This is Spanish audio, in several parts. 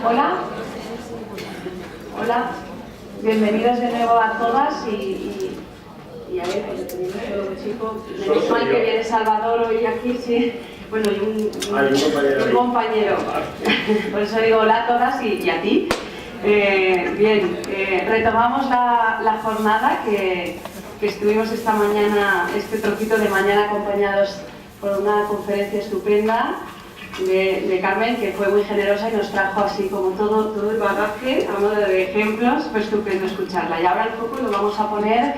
Hola. Hola. Bienvenidos de nuevo a todas y a ver, pues tenemos todo chico. Menos mal que viene Salvador hoy aquí, sí. Bueno, y un compañero. Por eso digo hola a todas y a ti. Bien, retomamos la jornada que estuvimos esta mañana, este trocito de mañana, acompañados por una conferencia estupenda de Carmen, que fue muy generosa y nos trajo así como todo el bagaje a modo de ejemplos. Fue estupendo escucharla. Y ahora el foco lo vamos a poner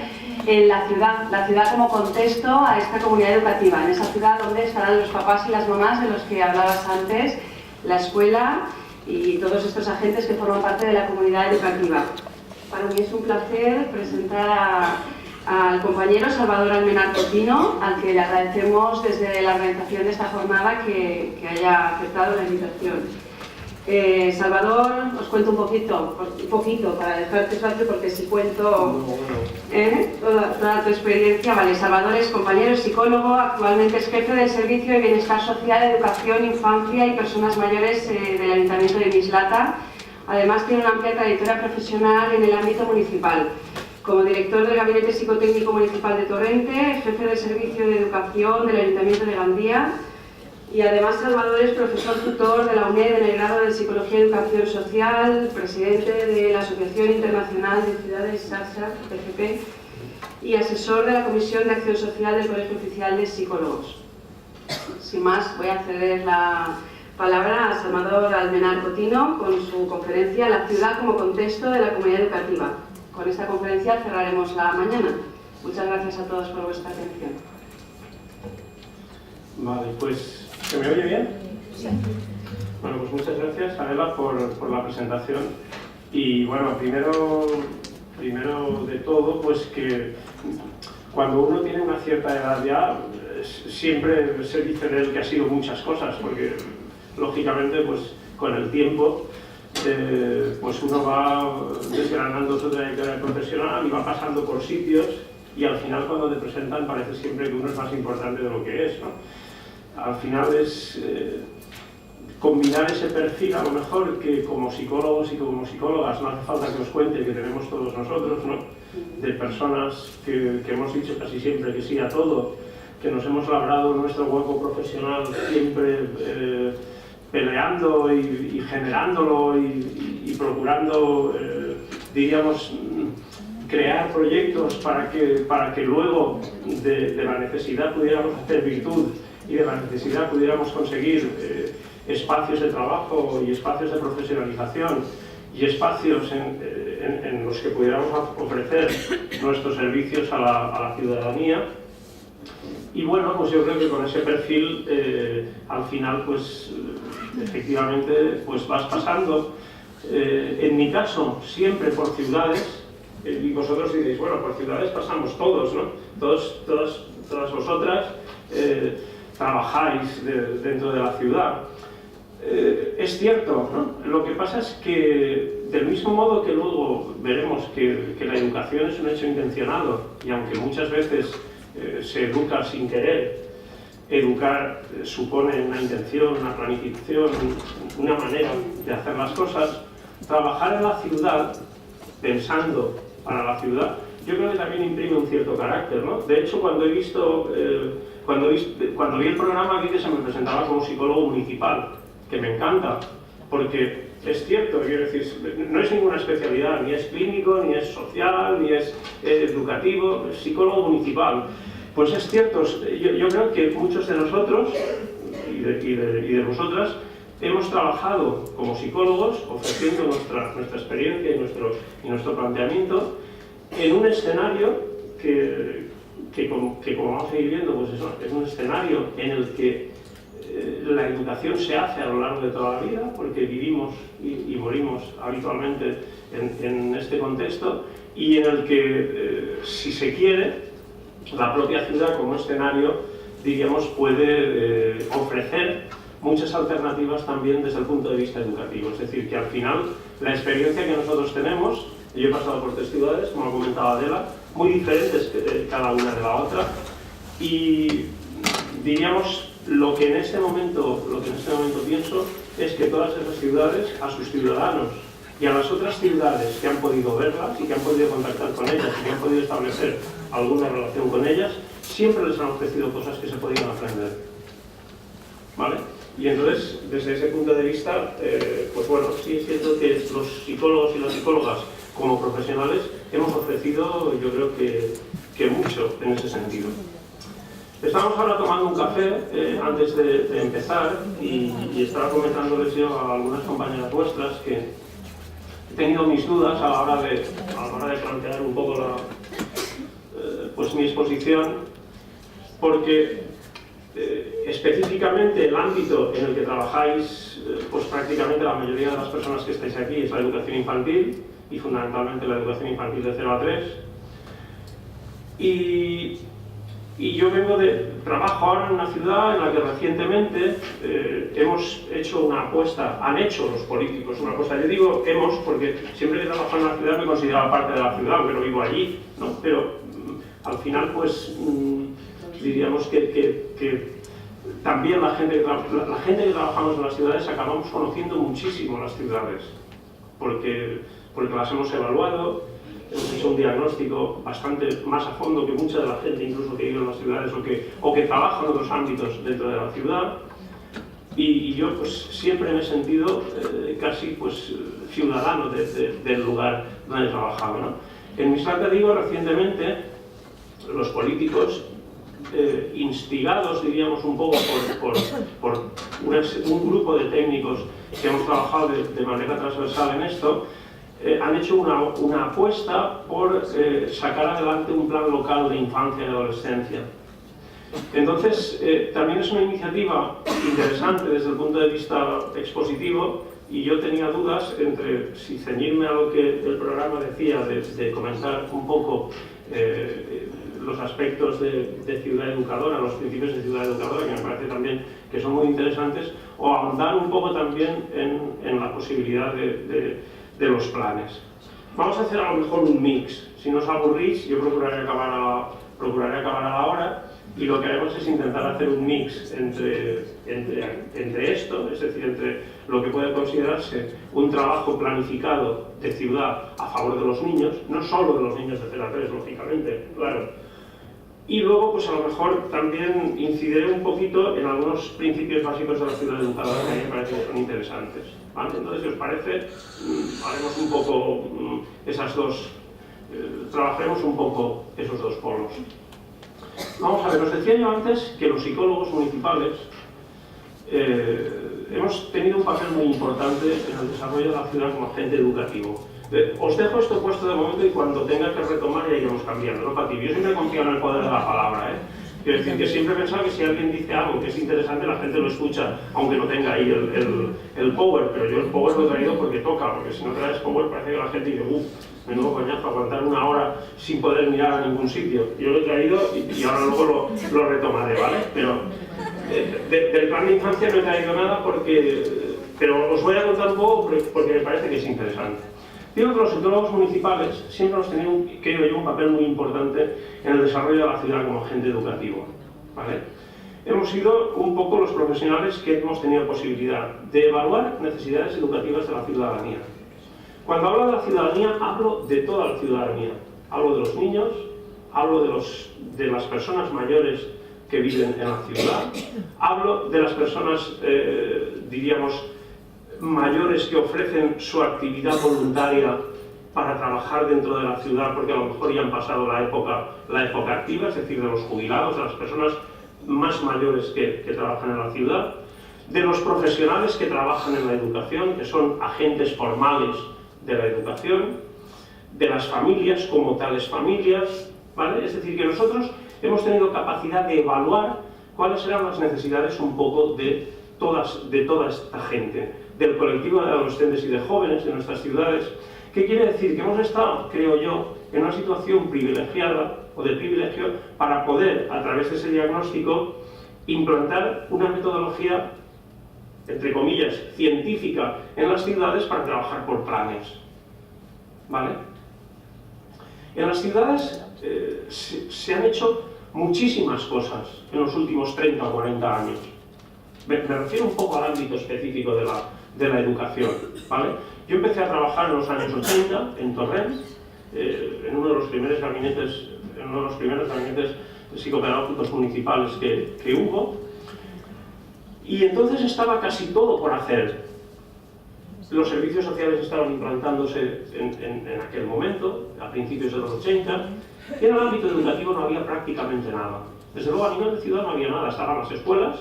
en la ciudad como contexto a esta comunidad educativa, en esa ciudad donde estarán los papás y las mamás de los que hablabas antes, la escuela y todos estos agentes que forman parte de la comunidad educativa. Para mí es un placer presentar al compañero Salvador Almenar Cotino, al que le agradecemos desde la organización de esta jornada que haya aceptado la invitación. Salvador, os cuento un poquito para dejarte espacio, porque si cuento toda tu experiencia. Vale, Salvador es compañero psicólogo, actualmente es jefe del Servicio de Bienestar Social, Educación, Infancia y Personas Mayores del Ayuntamiento de Mislata. Además tiene una amplia trayectoria profesional en el ámbito municipal. Como director del Gabinete Psicotécnico Municipal de Torrente, jefe del Servicio de Educación del Ayuntamiento de Gandía, y además Salvador es profesor tutor de la UNED en el grado de Psicología y Educación Social, presidente de la Asociación Internacional de Ciudades SASA, PGP, y asesor de la Comisión de Acción Social del Colegio Oficial de Psicólogos. Sin más, voy a ceder la palabra a Salvador Almenar Cotino con su conferencia La ciudad como contexto de la comunidad educativa. Con esta conferencia cerraremos la mañana. Muchas gracias a todos por vuestra atención. Vale, pues, ¿se me oye bien? Sí. Bueno, pues muchas gracias, Adela, por la presentación. Y bueno, primero de todo, pues que cuando uno tiene una cierta edad ya, siempre se dice de él que ha sido muchas cosas, porque lógicamente, pues con el tiempo, pues uno va desgranando su trayectoria profesional y va pasando por sitios, y al final cuando te presentan parece siempre que uno es más importante de lo que es, ¿no? Al final es combinar ese perfil, a lo mejor, que como psicólogos y como psicólogas no hace falta que os cuente, que tenemos todos nosotros, ¿no? De personas que hemos dicho casi siempre que sí a todo, que nos hemos labrado nuestro hueco profesional siempre peleando y generándolo y procurando, diríamos, crear proyectos para que luego de la necesidad pudiéramos hacer virtud y de la necesidad pudiéramos conseguir espacios de trabajo y espacios de profesionalización y espacios en los que pudiéramos ofrecer nuestros servicios a la ciudadanía. Y bueno, pues yo creo que con ese perfil, al final, pues efectivamente, pues vas pasando, en mi caso, siempre por ciudades, y vosotros diréis, bueno, por ciudades pasamos todos, ¿no? Todas vosotras trabajáis dentro de la ciudad. Es cierto, ¿no? Lo que pasa es que, del mismo modo que luego veremos que la educación es un hecho intencionado, y aunque muchas veces se educa sin querer, educar supone una intención, una planificación, una manera de hacer las cosas. Trabajar en la ciudad, pensando para la ciudad, yo creo que también imprime un cierto carácter, ¿no? De hecho, cuando vi el programa, vi que se me presentaba como psicólogo municipal, que me encanta, porque es cierto, quiero decir, no es ninguna especialidad, ni es clínico, ni es social, ni es educativo, es psicólogo municipal. Pues es cierto, yo creo que muchos de nosotros y de vosotras hemos trabajado como psicólogos ofreciendo nuestra experiencia y nuestro planteamiento en un escenario que como vamos a ir viendo, pues es un escenario en el que la educación se hace a lo largo de toda la vida, porque vivimos y morimos habitualmente en este contexto, y en el que, si se quiere, la propia ciudad como escenario, diríamos, puede ofrecer muchas alternativas también desde el punto de vista educativo. Es decir, que al final la experiencia que nosotros tenemos, yo he pasado por 3 ciudades, como comentaba Adela, muy diferentes cada una de la otra, y diríamos lo que en este momento pienso es que todas esas ciudades, a sus ciudadanos y a las otras ciudades que han podido verlas y que han podido contactar con ellas y que han podido establecer alguna relación con ellas, siempre les han ofrecido cosas que se podían aprender. ¿Vale? Y entonces, desde ese punto de vista, pues bueno, sí es cierto que los psicólogos y las psicólogas como profesionales hemos ofrecido, yo creo que mucho en ese sentido. Estamos ahora tomando un café antes de empezar y estaba comentándoles yo a algunas compañeras vuestras que he tenido mis dudas a la hora de plantear un poco pues mi exposición, porque específicamente el ámbito en el que trabajáis, pues prácticamente la mayoría de las personas que estáis aquí es la educación infantil y fundamentalmente la educación infantil de 0 a 3. Y yo vengo trabajo ahora en una ciudad en la que recientemente hemos hecho una apuesta, han hecho los políticos una apuesta. Yo digo hemos porque siempre que trabajo en una ciudad me consideraba parte de la ciudad, aunque no vivo allí, ¿no? Pero al final pues diríamos que también la gente que trabajamos en las ciudades acabamos conociendo muchísimo las ciudades, porque las hemos evaluado. Hemos hecho un diagnóstico bastante más a fondo que mucha de la gente, incluso que vive en las ciudades o que trabaja en otros ámbitos dentro de la ciudad. Y yo pues siempre me he sentido casi pues ciudadano del lugar donde he trabajado, ¿no? En mi salta digo recientemente los políticos instigados, diríamos un poco por un grupo de técnicos que hemos trabajado de manera transversal en esto, han hecho una apuesta por sacar adelante un plan local de infancia y adolescencia. Entonces, también es una iniciativa interesante desde el punto de vista expositivo, y yo tenía dudas entre si ceñirme a lo que el programa decía de comentar un poco los aspectos de ciudad educadora, los principios de ciudad educadora, que me parece también que son muy interesantes, o ahondar un poco también en la posibilidad de los planes. Vamos a hacer a lo mejor un mix. Si no os aburrís, yo procuraré acabar a la hora, y lo que haremos es intentar hacer un mix entre esto, es decir, entre lo que puede considerarse un trabajo planificado de ciudad a favor de los niños, no solo de los niños de 0 a 3, lógicamente, claro. Y luego, pues a lo mejor también incidiré un poquito en algunos principios básicos de la ciudad educadora que a mí me parecen que son interesantes, ¿vale? Entonces, si os parece, haremos un poco trabajaremos un poco esos dos polos. Vamos a ver, os decía yo antes que los psicólogos municipales hemos tenido un papel muy importante en el desarrollo de la ciudad como agente educativo. Os dejo esto puesto de momento y cuando tenga que retomar ya iremos cambiando, ¿no, Pati? Yo siempre confío en el poder de la palabra, ¿eh? Quiero decir que siempre he pensado que si alguien dice algo que es interesante, la gente lo escucha, aunque no tenga ahí el power, pero yo el power lo he traído porque toca, porque si no traes power parece que la gente dice, menudo coñazo, aguantar una hora sin poder mirar a ningún sitio. Yo lo he traído y ahora luego lo retomaré, ¿vale? Pero del plan de infancia no he traído nada pero os voy a contar un poco porque me parece que es interesante. Digo que los psicólogos municipales siempre hemos tenido, creo yo, un papel muy importante en el desarrollo de la ciudad como agente educativo, ¿vale? Hemos sido un poco los profesionales que hemos tenido posibilidad de evaluar necesidades educativas de la ciudadanía. Cuando hablo de la ciudadanía, hablo de toda la ciudadanía. Hablo de los niños, hablo de las personas mayores que viven en la ciudad, hablo de las personas, diríamos, mayores que ofrecen su actividad voluntaria para trabajar dentro de la ciudad porque a lo mejor ya han pasado la época activa, es decir, de los jubilados, de las personas más mayores que trabajan en la ciudad, de los profesionales que trabajan en la educación, que son agentes formales de la educación, de las familias como tales familias, ¿vale? Es decir, que nosotros hemos tenido capacidad de evaluar cuáles eran las necesidades un poco de toda esta gente, del colectivo de adolescentes y de jóvenes de nuestras ciudades. ¿Qué quiere decir? Que hemos estado, creo yo, en una situación privilegiada o de privilegio para poder, a través de ese diagnóstico, implantar una metodología, entre comillas, científica en las ciudades para trabajar por planes, ¿vale? En las ciudades se han hecho muchísimas cosas en los últimos 30 o 40 años. Me refiero un poco al ámbito específico de la educación, ¿vale? Yo empecé a trabajar en los años 80 en Torrent, en uno de los primeros gabinetes psicopedagógicos municipales que hubo, y entonces estaba casi todo por hacer. Los servicios sociales estaban implantándose en aquel momento, a principios de los 80, y en el ámbito educativo no había prácticamente nada. Desde luego a nivel de ciudad no había nada, estaban las escuelas,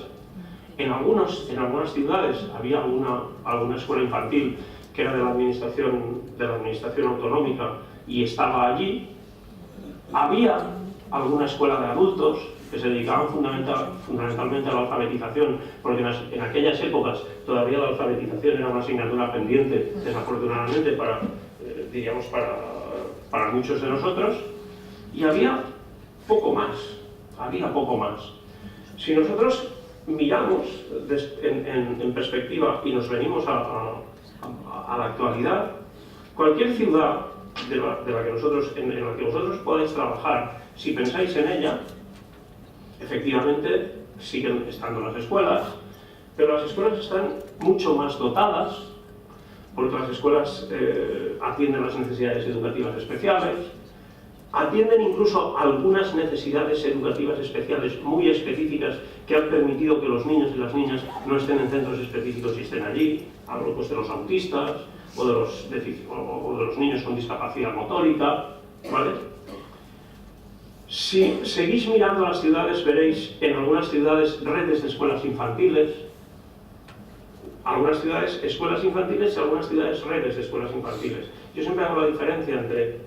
en algunas ciudades había alguna escuela infantil que era de la administración autonómica y estaba allí. Había alguna escuela de adultos que se dedicaban fundamentalmente a la alfabetización, porque en aquellas épocas todavía la alfabetización era una asignatura pendiente, desafortunadamente para muchos de nosotros, y había poco más. Si nosotros miramos en perspectiva y nos venimos a la actualidad, cualquier ciudad en la que vosotros podáis trabajar, si pensáis en ella, efectivamente siguen estando las escuelas, pero las escuelas están mucho más dotadas, porque las escuelas atienden las necesidades educativas especiales, atienden incluso algunas necesidades educativas especiales muy específicas que han permitido que los niños y las niñas no estén en centros específicos y estén allí. Hablo pues de los autistas o de los niños con discapacidad motórica, ¿vale? Si seguís mirando las ciudades, veréis en algunas ciudades redes de escuelas infantiles, algunas ciudades escuelas infantiles y algunas ciudades redes de escuelas infantiles. Yo siempre hago la diferencia entre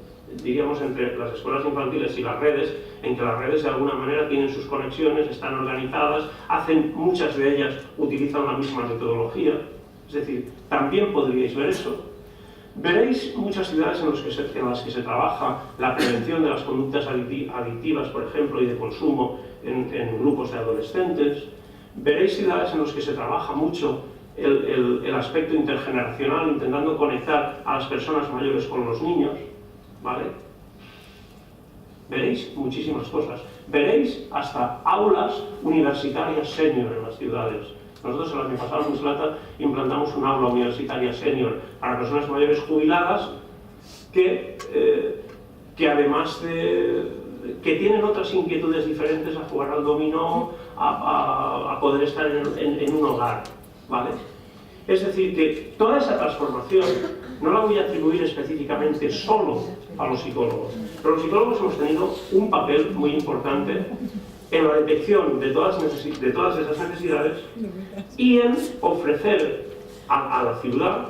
las escuelas infantiles y las redes, en que las redes de alguna manera tienen sus conexiones, están organizadas, muchas de ellas utilizan la misma metodología, es decir, también podríais ver eso. Veréis muchas ciudades en las que se trabaja la prevención de las conductas adictivas, por ejemplo, y de consumo en grupos de adolescentes. Veréis ciudades en las que se trabaja mucho el aspecto intergeneracional, intentando conectar a las personas mayores con los niños, ¿vale? Veréis muchísimas cosas. Veréis hasta aulas universitarias senior en las ciudades. Nosotros el año pasado en Mislata implantamos un aula universitaria senior para personas mayores jubiladas que además que tienen otras inquietudes diferentes a jugar al dominó, a poder estar en un hogar, ¿vale? Es decir, que toda esa transformación no la voy a atribuir específicamente solo a los psicólogos, pero los psicólogos hemos tenido un papel muy importante en la detección de todas esas necesidades y en ofrecer a la ciudad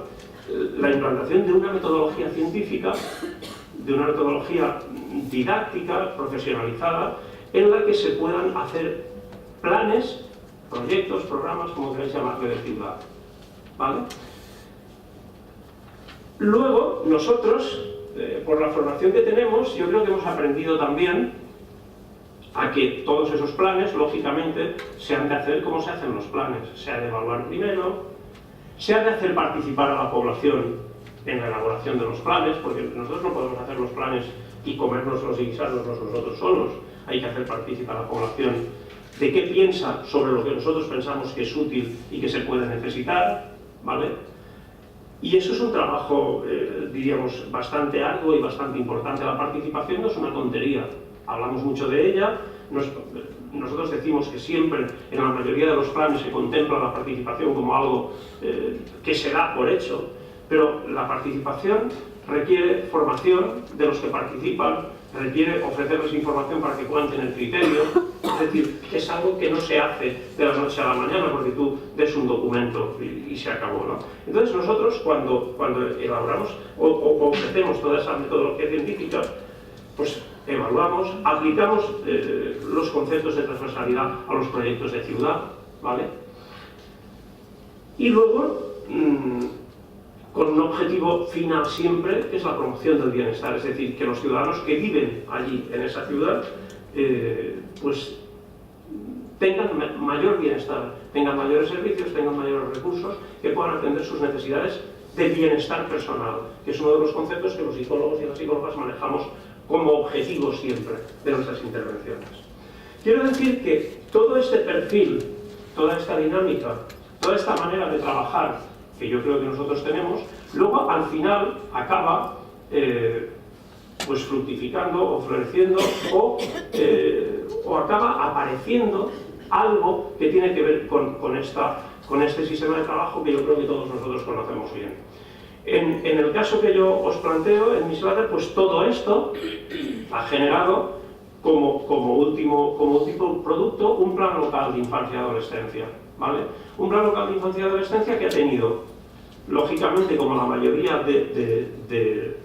la implantación de una metodología científica, de una metodología didáctica, profesionalizada, en la que se puedan hacer planes, proyectos, programas, como queráis llamarle, de ciudad, ¿vale? Luego, nosotros, por la formación que tenemos, yo creo que hemos aprendido también a que todos esos planes, lógicamente, se han de hacer como se hacen los planes. Se ha de evaluar primero, se ha de hacer participar a la población en la elaboración de los planes, porque nosotros no podemos hacer los planes y comérnoslos y guisárnoslos nosotros solos. Hay que hacer participar a la población de qué piensa sobre lo que nosotros pensamos que es útil y que se puede necesitar, ¿vale? Y eso es un trabajo, diríamos, bastante arduo y bastante importante. La participación no es una tontería. Hablamos mucho de ella, nosotros decimos que siempre en la mayoría de los planes se contempla la participación como algo que se da por hecho, pero la participación requiere formación de los que participan, requiere ofrecerles información para que puedan tener criterio, es decir, es algo que no se hace de la noche a la mañana porque tú des un documento y se acabó, ¿no? Entonces nosotros cuando elaboramos o ofrecemos toda esa metodología científica, pues evaluamos, aplicamos los conceptos de transversalidad a los proyectos de ciudad, ¿vale? Y luego, con un objetivo final siempre, que es la promoción del bienestar, es decir, que los ciudadanos que viven allí, en esa ciudad, pues tengan mayor bienestar, tengan mayores servicios, tengan mayores recursos, que puedan atender sus necesidades de bienestar personal, que es uno de los conceptos que los psicólogos y las psicólogas manejamos como objetivo siempre de nuestras intervenciones. Quiero decir que todo este perfil toda esta dinámica, toda esta manera de trabajar que yo creo que nosotros tenemos, luego al final acaba pues fructificando o floreciendo o acaba apareciendo algo que tiene que ver con este sistema de trabajo que yo creo que todos nosotros conocemos bien. En el caso que yo os planteo en Miss Butter, pues todo esto ha generado como último producto un plan local de infancia y adolescencia, ¿vale? Un plan local de infancia y adolescencia que ha tenido, lógicamente, como la mayoría de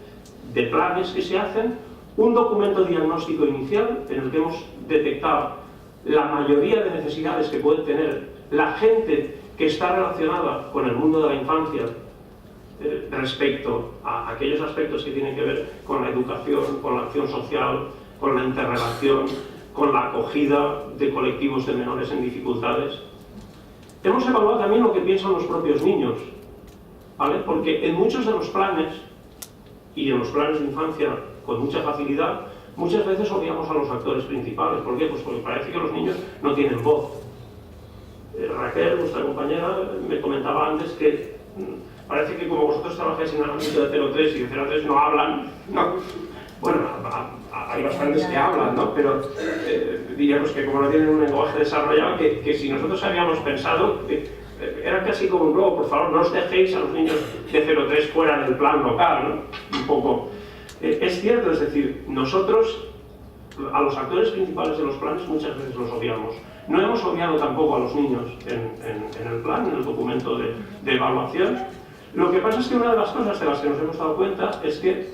planes que se hacen, un documento diagnóstico inicial en el que hemos detectado la mayoría de necesidades que puede tener la gente que está relacionada con el mundo de la infancia respecto a aquellos aspectos que tienen que ver con la educación, con la acción social, con la interrelación, con la acogida de colectivos de menores en dificultades. Hemos evaluado también lo que piensan los propios niños, ¿vale? Porque en muchos de los planes, y en los planes de infancia con mucha facilidad, muchas veces obviamos a los actores principales. ¿Por qué? Pues porque parece que los niños no tienen voz. Raquel, nuestra compañera, me comentaba antes que parece que como vosotros trabajáis en el ámbito de 03 y de 03 no hablan, ¿no? Bueno, hay bastantes que hablan, ¿no? Pero diríamos que como no tienen un lenguaje desarrollado, que si nosotros habíamos pensado, era casi como un globo, por favor, no os dejéis a los niños de 03 fuera del plan local, ¿no? Un poco. Es cierto, es decir, nosotros a los actores principales de los planes muchas veces los obviamos. No hemos obviado tampoco a los niños en el plan, en el documento de evaluación. Lo que pasa es que una de las cosas de las que nos hemos dado cuenta es que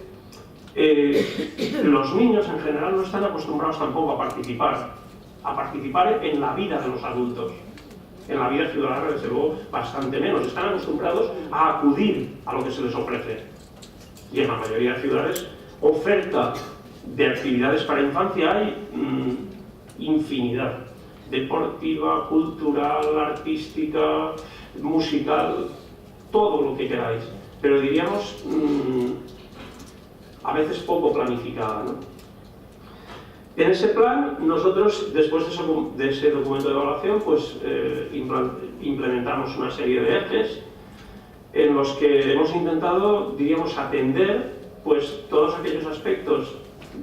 los niños en general no están acostumbrados tampoco a participar en la vida de los adultos. En la vida ciudadana, desde luego, bastante menos. Están acostumbrados a acudir a lo que se les ofrece. Y en la mayoría de ciudades, oferta de actividades para infancia hay infinidad. Deportiva, cultural, artística, musical, todo lo que queráis. Pero diríamos, a veces poco planificada, ¿no? En ese plan, nosotros, después de ese documento de evaluación, pues implementamos una serie de ejes en los que hemos intentado, diríamos, atender pues todos aquellos aspectos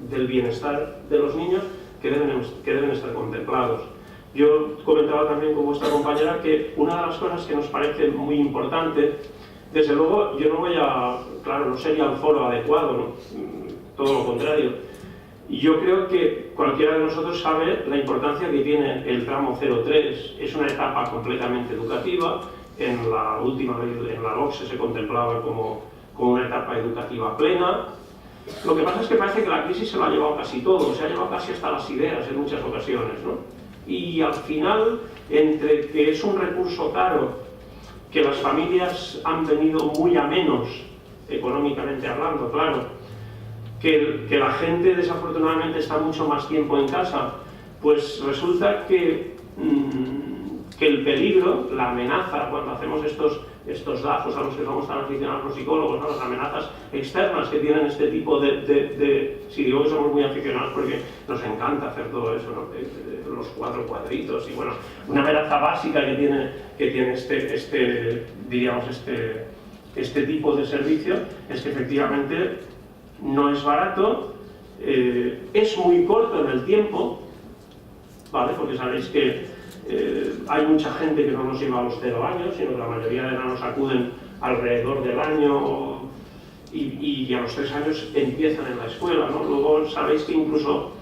del bienestar de los niños que deben estar contemplados. Yo comentaba también con vuestra compañera que una de las cosas que nos parece muy importante, desde luego yo no voy a, claro, no sería el foro adecuado, ¿no? Todo lo contrario. Yo creo que cualquiera de nosotros sabe la importancia que tiene el tramo 03. Es una etapa completamente educativa. En la última ley, en la LOCSE, se contemplaba como una etapa educativa plena. Lo que pasa es que parece que la crisis se lo ha llevado casi todo, se ha llevado casi hasta las ideas en muchas ocasiones, ¿no? Y al final, entre que es un recurso caro, que las familias han venido muy a menos, económicamente hablando, claro, que la gente desafortunadamente está mucho más tiempo en casa, pues resulta que el peligro, la amenaza, cuando hacemos estos lazos a los que somos tan aficionados los psicólogos, ¿no? Las amenazas externas que tienen este tipo si digo que somos muy aficionados porque nos encanta hacer todo eso, ¿no? Los 4 cuadritos y bueno, una amenaza básica que tiene este tipo de servicio es que efectivamente no es barato, es muy corto en el tiempo, ¿vale? Porque sabéis que hay mucha gente que no nos lleva a los 0 años, sino que la mayoría de enanos acuden alrededor del año y a los 3 años empiezan en la escuela, ¿no? Luego sabéis que incluso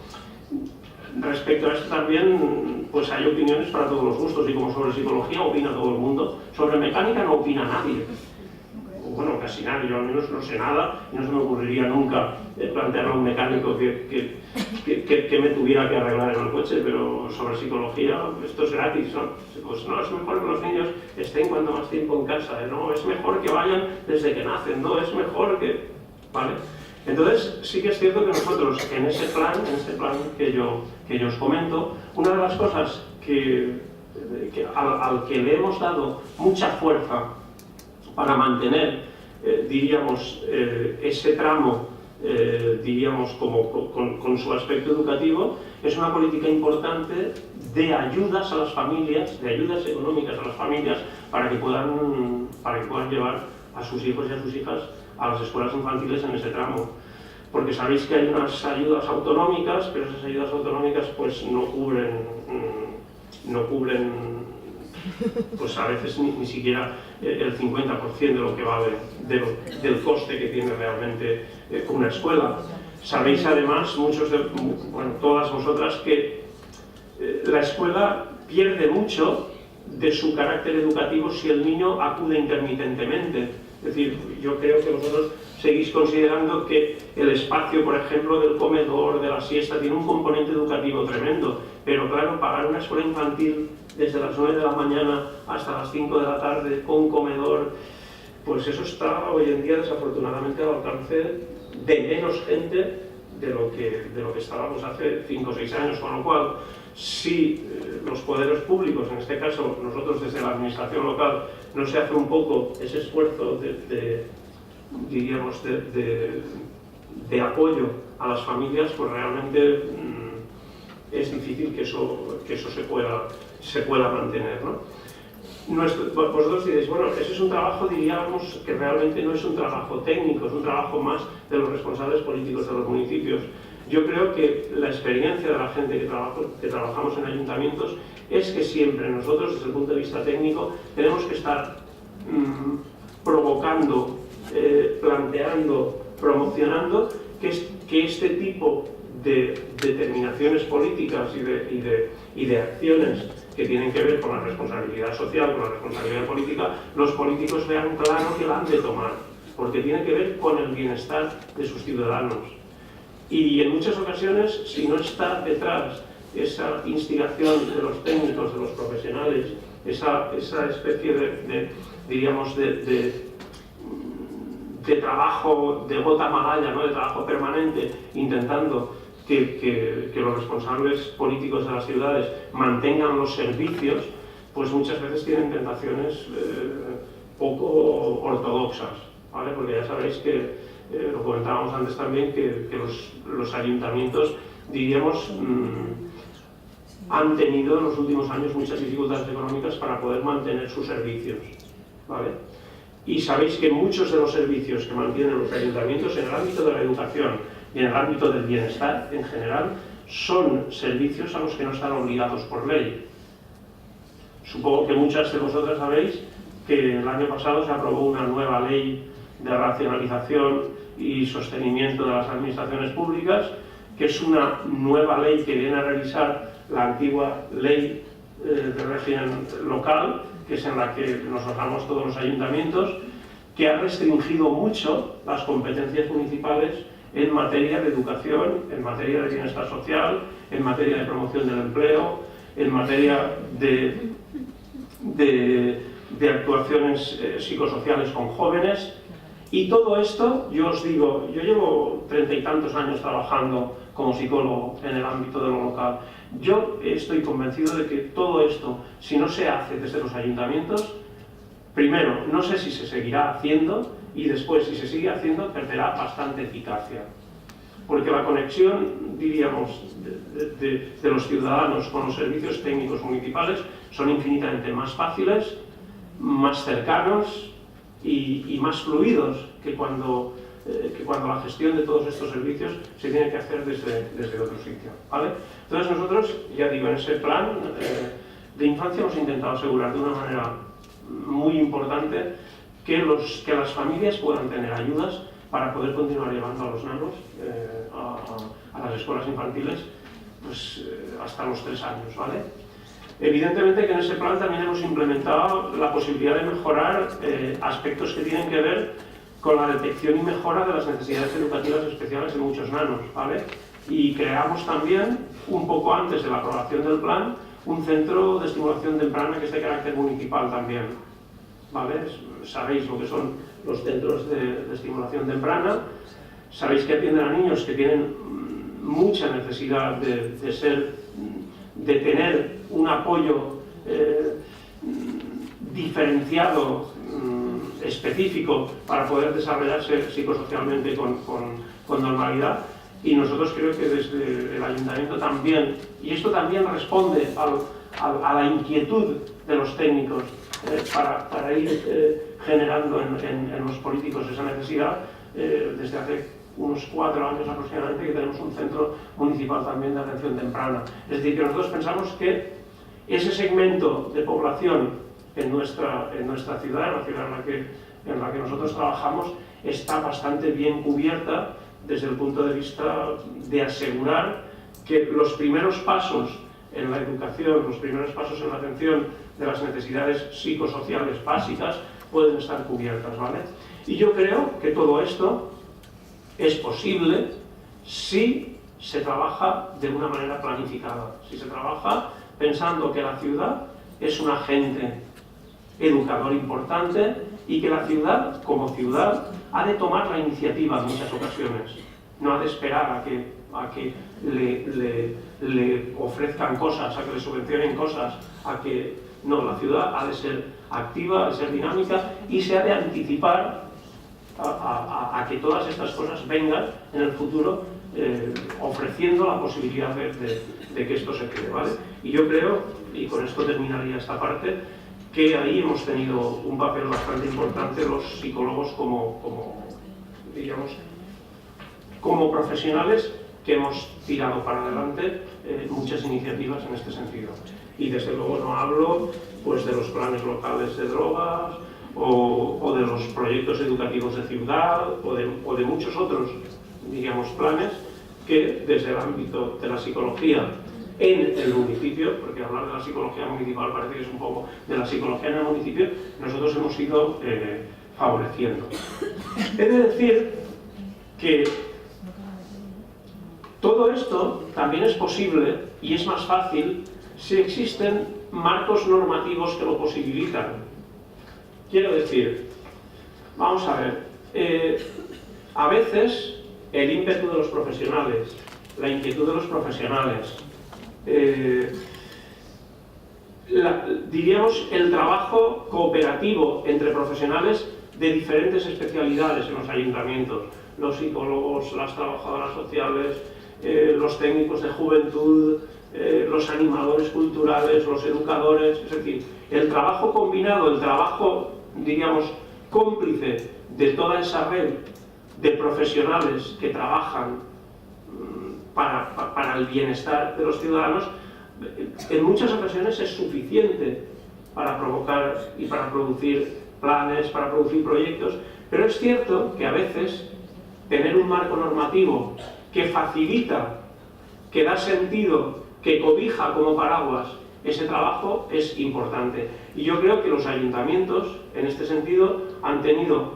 respecto a esto también pues hay opiniones para todos los gustos, y como sobre psicología opina todo el mundo, sobre mecánica no opina nadie. Bueno, casi nadie, yo al menos no sé nada y no se me ocurriría nunca plantearle a un mecánico que me tuviera que arreglar en el coche, pero sobre psicología esto es gratis, ¿no? Pues no, es mejor que los niños estén cuanto más tiempo en casa, no, es mejor que vayan desde que nacen, no, es mejor que... ¿Vale? Entonces sí que es cierto que nosotros en este plan que yo os comento, una de las cosas al que le hemos dado mucha fuerza para mantener, diríamos, ese tramo, diríamos, con su aspecto educativo, es una política importante de ayudas a las familias, de ayudas económicas a las familias para que puedan llevar a sus hijos y a sus hijas a las escuelas infantiles en ese tramo. Porque sabéis que hay unas ayudas autonómicas, pero esas ayudas autonómicas pues no cubren pues a veces ni siquiera el 50% de lo que vale del coste que tiene realmente una escuela. Sabéis además, todas vosotras, que la escuela pierde mucho de su carácter educativo si el niño acude intermitentemente. Es decir, yo creo que vosotros seguís considerando que el espacio, por ejemplo, del comedor, de la siesta, tiene un componente educativo tremendo, pero claro, pagar una escuela infantil desde las 9 de la mañana hasta las 5 de la tarde con comedor, pues eso está hoy en día desafortunadamente al alcance de menos gente de lo que estábamos hace 5 o 6 años, con lo cual, si los poderes públicos, en este caso nosotros desde la administración local, no se hace un poco ese esfuerzo de apoyo a las familias, pues realmente es difícil que eso se pueda mantener, ¿no? Vosotros diréis, bueno, ese es un trabajo, diríamos, que realmente no es un trabajo técnico, es un trabajo más de los responsables políticos de los municipios. Yo creo que la experiencia de la gente que trabajamos en ayuntamientos es que siempre nosotros, desde el punto de vista técnico, tenemos que estar provocando, planteando, promocionando que este tipo de determinaciones políticas y de acciones que tienen que ver con la responsabilidad social, con la responsabilidad política, los políticos vean claro que la han de tomar, porque tiene que ver con el bienestar de sus ciudadanos. Y en muchas ocasiones, si no está detrás esa instigación de los técnicos, de los profesionales, esa especie de trabajo de gota malaya, ¿no? De trabajo permanente, intentando que los responsables políticos de las ciudades mantengan los servicios, pues muchas veces tienen tentaciones poco ortodoxas, ¿vale? Porque ya sabéis que, lo comentábamos antes también, que los ayuntamientos, diríamos, han tenido en los últimos años muchas dificultades económicas para poder mantener sus servicios, ¿vale? Y sabéis que muchos de los servicios que mantienen los ayuntamientos en el ámbito de la educación y en el ámbito del bienestar en general son servicios a los que no están obligados por ley. Supongo que muchas de vosotras sabéis que el año pasado se aprobó una nueva ley de racionalización y sostenimiento de las administraciones públicas, que es una nueva ley que viene a revisar la antigua ley de régimen local, que es en la que nos basamos todos los ayuntamientos, que ha restringido mucho las competencias municipales en materia de educación, en materia de bienestar social, en materia de promoción del empleo, en materia de actuaciones psicosociales con jóvenes. Y todo esto, yo os digo, yo llevo 30 y tantos años trabajando como psicólogo en el ámbito de lo local. Yo estoy convencido de que todo esto, si no se hace desde los ayuntamientos, primero, no sé si se seguirá haciendo, y después, si se sigue haciendo, perderá bastante eficacia. Porque la conexión, diríamos, de los ciudadanos con los servicios técnicos municipales son infinitamente más fáciles, más cercanos y más fluidos que cuando la gestión de todos estos servicios se tiene que hacer desde otro sitio, ¿vale? Entonces nosotros, ya digo, en ese plan de infancia hemos intentado asegurar de una manera muy importante que las familias puedan tener ayudas para poder continuar llevando a los nanos a las escuelas infantiles pues, hasta los 3 años, ¿vale? Evidentemente que en ese plan también hemos implementado la posibilidad de mejorar aspectos que tienen que ver con la detección y mejora de las necesidades educativas especiales de muchos nanos, ¿vale? Y creamos también, un poco antes de la aprobación del plan, un centro de estimulación temprana que es de carácter municipal también, ¿vale? Sabéis lo que son los centros de estimulación temprana, sabéis que atienden a niños que tienen mucha necesidad de tener un apoyo diferenciado, específico, para poder desarrollarse psicosocialmente con normalidad. y nosotros creo que desde el Ayuntamiento también, y esto también responde a la inquietud de los técnicos para ir generando en los políticos esa necesidad, desde hace unos 4 años aproximadamente que tenemos un centro municipal también de atención temprana. Es decir, que nosotros pensamos que ese segmento de población en nuestra ciudad, en la ciudad en la que nosotros trabajamos, está bastante bien cubierta desde el punto de vista de asegurar que los primeros pasos en la educación, los primeros pasos en la atención de las necesidades psicosociales básicas pueden estar cubiertas, ¿vale? Y yo creo que todo esto es posible si se trabaja de una manera planificada, si se trabaja pensando que la ciudad es un agente educador importante y que la ciudad, como ciudad, ha de tomar la iniciativa en muchas ocasiones. No ha de esperar a que le ofrezcan cosas, a que le subvencionen cosas, no, la ciudad ha de ser activa, ha de ser dinámica y se ha de anticipar a que todas estas cosas vengan en el futuro, ofreciendo la posibilidad de que esto se quede, ¿vale? Y yo creo, y con esto terminaría esta parte, que ahí hemos tenido un papel bastante importante los psicólogos como profesionales que hemos tirado para adelante muchas iniciativas en este sentido. Y desde luego no hablo pues de los planes locales de drogas o de los proyectos educativos de ciudad o de muchos otros, digamos, planes que desde el ámbito de la psicología en el municipio, porque hablar de la psicología municipal parece que es un poco de la psicología en el municipio, nosotros hemos ido favoreciendo. He de decir que todo esto también es posible y es más fácil si existen marcos normativos que lo posibilitan. Quiero decir, vamos a ver, a veces el ímpetu de los profesionales, la inquietud de los profesionales, diríamos el trabajo cooperativo entre profesionales de diferentes especialidades en los ayuntamientos, los psicólogos, las trabajadoras sociales, los técnicos de juventud, los animadores culturales, los educadores, es decir, el trabajo combinado, el trabajo, diríamos, cómplice de toda esa red de profesionales que trabajan para el bienestar de los ciudadanos, en muchas ocasiones es suficiente para provocar y para producir planes, para producir proyectos, pero es cierto que a veces tener un marco normativo que facilita, que da sentido, que cobija como paraguas ese trabajo es importante. Y yo creo que los ayuntamientos, en este sentido, han tenido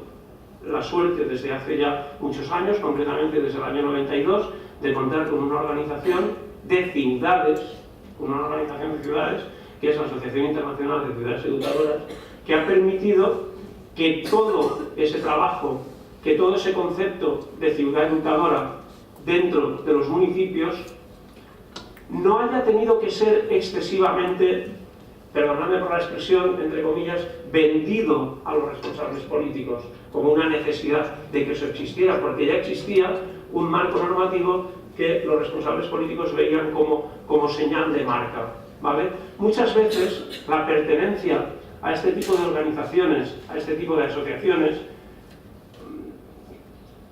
la suerte desde hace ya muchos años, concretamente desde el año 92, de contar con una organización de ciudades, que es la Asociación Internacional de Ciudades Educadoras, que ha permitido que todo ese trabajo, que todo ese concepto de ciudad educadora dentro de los municipios no haya tenido que ser excesivamente, perdonadme por la expresión, entre comillas, vendido a los responsables políticos como una necesidad de que eso existiera, porque ya existía un marco normativo que los responsables políticos veían como señal de marca, ¿vale? Muchas veces la pertenencia a este tipo de organizaciones, a este tipo de asociaciones,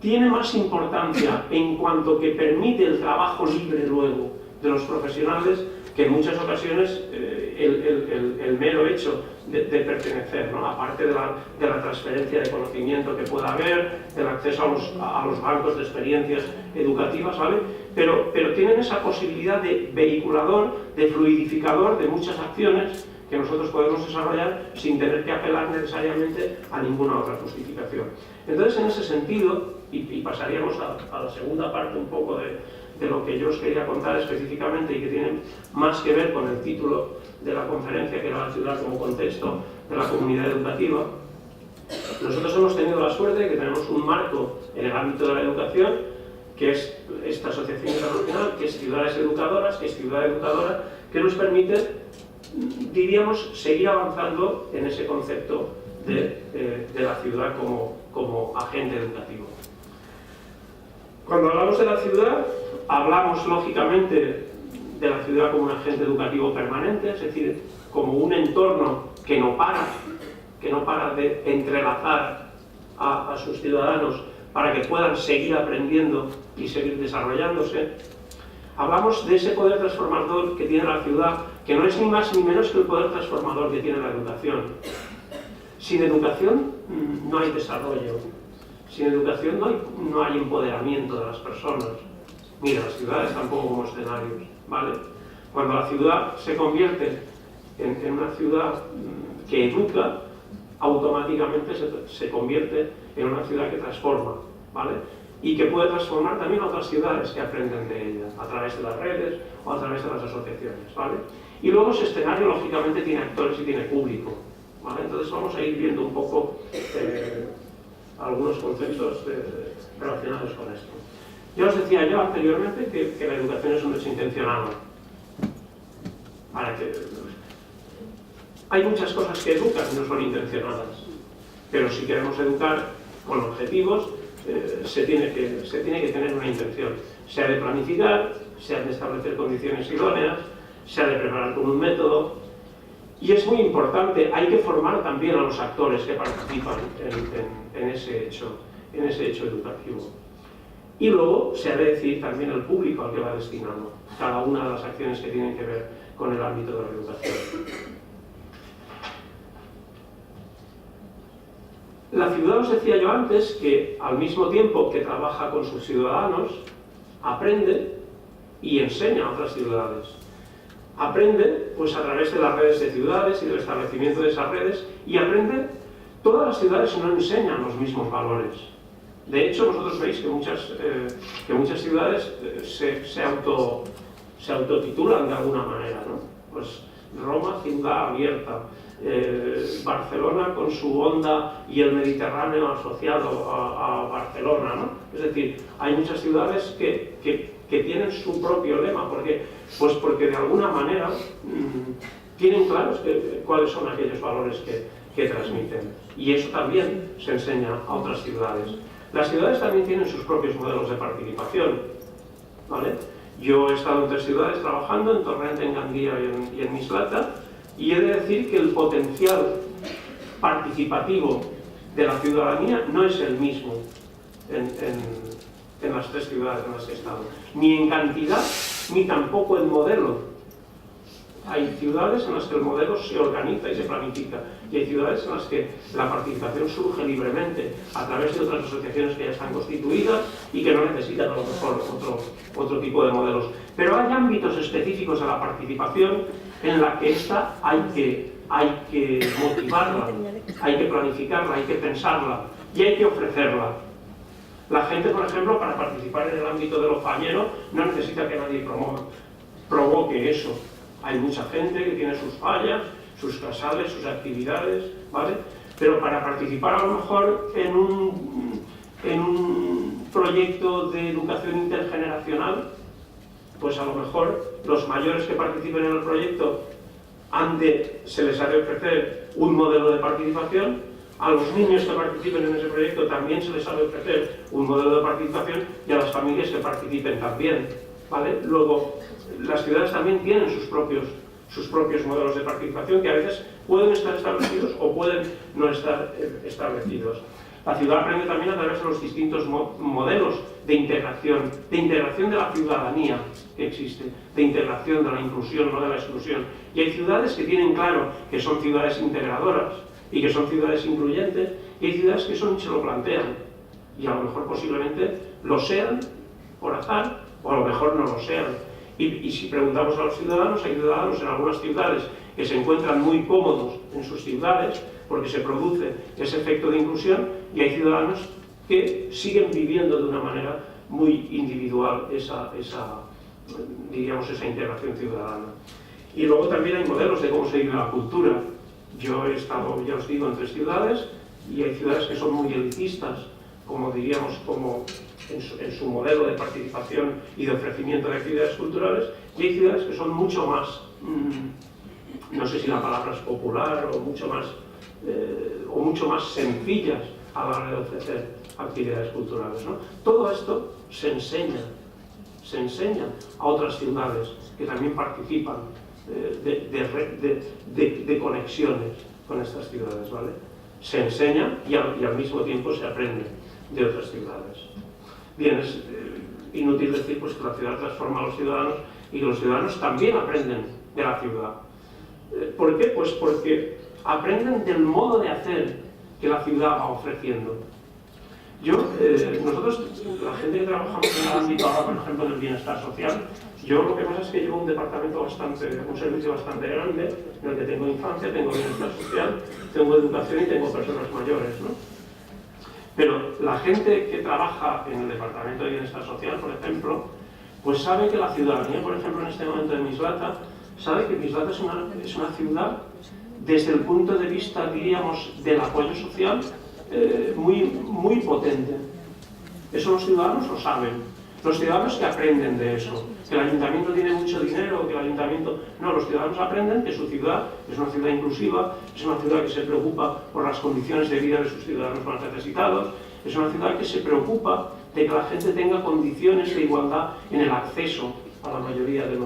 tiene más importancia en cuanto que permite el trabajo libre luego de los profesionales que en muchas ocasiones el mero hecho de pertenecer, ¿no? Aparte de la transferencia de conocimiento que pueda haber, del acceso a los bancos de experiencias educativas, ¿vale? Pero tienen esa posibilidad de vehiculador, de fluidificador de muchas acciones que nosotros podemos desarrollar sin tener que apelar necesariamente a ninguna otra justificación. Entonces, en ese sentido, y pasaríamos a la segunda parte un poco de lo que yo os quería contar específicamente y que tiene más que ver con el título de la conferencia, que era la ciudad como contexto de la comunidad educativa. Nosotros hemos tenido la suerte de que tenemos un marco en el ámbito de la educación, que es esta asociación internacional, que es Ciudades Educadoras, que es Ciudad Educadora, que nos permite, diríamos, seguir avanzando en ese concepto de la ciudad como agente educativo. Cuando hablamos de la ciudad, hablamos lógicamente de la ciudad como un agente educativo permanente, es decir, como un entorno que no para de entrelazar a sus ciudadanos para que puedan seguir aprendiendo y seguir desarrollándose. Hablamos de ese poder transformador que tiene la ciudad, que no es ni más ni menos que el poder transformador que tiene la educación. Sin educación no hay desarrollo, sin educación no hay empoderamiento de las personas. Mira, las ciudades tampoco como escenarios, ¿vale? Cuando la ciudad se convierte en una ciudad que educa, automáticamente se convierte en una ciudad que transforma, ¿vale? Y que puede transformar también a otras ciudades que aprenden de ella, a través de las redes o a través de las asociaciones, ¿vale? Y luego ese escenario, lógicamente, tiene actores y tiene público, ¿vale? Entonces vamos a ir viendo un poco algunos conceptos relacionados con esto. Ya os decía yo anteriormente que la educación es un hecho intencionado. Hay muchas cosas que educan y no son intencionadas, pero si queremos educar con objetivos, se tiene que tener una intención. Se ha de planificar, se han de establecer condiciones idóneas, se ha de preparar con un método, y es muy importante, hay que formar también a los actores que participan en ese hecho educativo. Y luego se ha de decidir también el público al que va destinado cada una de las acciones que tienen que ver con el ámbito de la educación. La ciudad, os decía yo antes, que al mismo tiempo que trabaja con sus ciudadanos, aprende y enseña a otras ciudades. Aprende pues a través de las redes de ciudades y del establecimiento de esas redes, y aprende, todas las ciudades no enseñan los mismos valores. De hecho, vosotros veis que muchas ciudades se autotitulan de alguna manera, ¿no? Pues Roma, ciudad abierta, Barcelona con su onda y el Mediterráneo asociado a Barcelona, ¿no? Es decir, hay muchas ciudades que tienen su propio lema, porque de alguna manera tienen claros cuáles son aquellos valores que transmiten, y eso también se enseña a otras ciudades. Las ciudades también tienen sus propios modelos de participación, ¿vale? Yo he estado en 3 ciudades trabajando, en Torrente, en Gandía y en Mislata, y he de decir que el potencial participativo de la ciudadanía no es el mismo en las 3 ciudades en las que he estado, ni en cantidad, ni tampoco en modelo. Hay ciudades en las que el modelo se organiza y se planifica, y hay ciudades en las que la participación surge libremente a través de otras asociaciones que ya están constituidas y que no necesitan a lo mejor otro tipo de modelos. Pero hay ámbitos específicos de la participación en la que esta hay que motivarla, hay que planificarla, hay que pensarla y hay que ofrecerla. La gente, por ejemplo, para participar en el ámbito de lo fañero no necesita que nadie provoque eso. Hay mucha gente que tiene sus fallas, sus casales, sus actividades, ¿vale? Pero para participar a lo mejor en un proyecto de educación intergeneracional, pues a lo mejor los mayores que participen en el proyecto se les ha de ofrecer un modelo de participación, a los niños que participen en ese proyecto también se les ha de ofrecer un modelo de participación, y a las familias que participen también, ¿vale? Luego, las ciudades también tienen sus propios modelos de participación, que a veces pueden estar establecidos o pueden no estar establecidos. La ciudad aprende también a través de los distintos modelos de integración de la ciudadanía que existe, de integración, de la inclusión, no de la exclusión. Y hay ciudades que tienen claro que son ciudades integradoras y que son ciudades incluyentes, y hay ciudades que se lo plantean, y a lo mejor posiblemente lo sean por azar, o a lo mejor no lo sean. Y si preguntamos a los ciudadanos, hay ciudadanos en algunas ciudades que se encuentran muy cómodos en sus ciudades porque se produce ese efecto de inclusión, y hay ciudadanos que siguen viviendo de una manera muy individual esa integración ciudadana. Y luego también hay modelos de cómo se vive la cultura. Yo he estado, ya os digo, en 3 ciudades, y hay ciudades que son muy elitistas, como en su modelo de participación y de ofrecimiento de actividades culturales, y hay ciudades que son mucho más, no sé si la palabra es popular, o mucho más sencillas a la hora de ofrecer actividades culturales, ¿no? Todo esto se enseña a otras ciudades que también participan de conexiones con estas ciudades, ¿vale? Se enseña y al mismo tiempo se aprende de otras ciudades. Bien, es inútil decir pues, que la ciudad transforma a los ciudadanos y que los ciudadanos también aprenden de la ciudad. ¿Por qué? Pues porque aprenden del modo de hacer que la ciudad va ofreciendo. Nosotros, la gente que trabajamos en el ámbito ahora, por ejemplo, del bienestar social, yo lo que pasa es que llevo un servicio bastante grande, en el que tengo infancia, tengo bienestar social, tengo educación y tengo personas mayores, ¿no? Pero la gente que trabaja en el departamento de bienestar social, por ejemplo, pues sabe que la ciudadanía, por ejemplo, en este momento de Mislata, sabe que Mislata es una ciudad, desde el punto de vista, diríamos, del apoyo social, muy potente. Eso los ciudadanos lo saben. Los ciudadanos que aprenden de eso, que el ayuntamiento tiene mucho dinero, que el ayuntamiento... No, los ciudadanos aprenden que su ciudad es una ciudad inclusiva, es una ciudad que se preocupa por las condiciones de vida de sus ciudadanos más necesitados, es una ciudad que se preocupa de que la gente tenga condiciones de igualdad en el acceso a la mayoría de